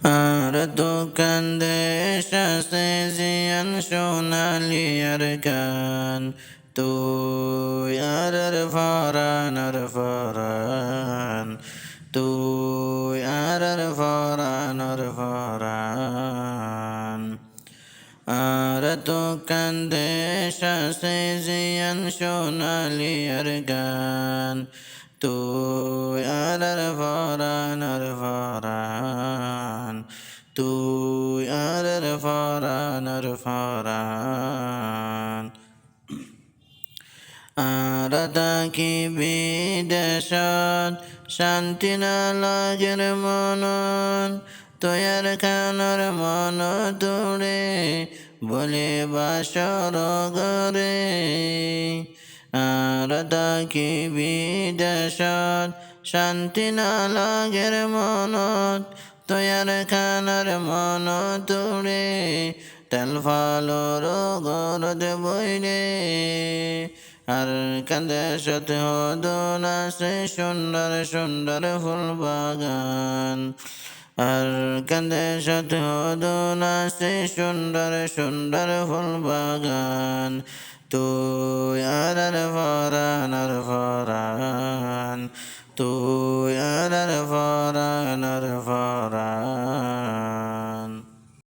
আর দোকান দেশ আছে জিয়ান সোনালি আর গান তুই আর ফরান তুই আর ফরান আর দোকান দেশ আছে জিয়ান সোনালি আর গান তুই আর ফরান তুই আর ফরান আর তাকি বিদেশত শান্তি না লাগের মনন তয়ার খানোর মন তোরে বলে বাসর গরে আর তাকি বিদেশত শান্তি না লাগের মনত তয়ার খানার মন তোরে তেল ফালর গরদ বইরে আর কান্দেশত হদন আছে সুন্দর সুন্দর ফুল বাগান আর কান্দেশত হদন আছে সুন্দর সুন্দর ফুল বাগান তুই আর ফরান তুই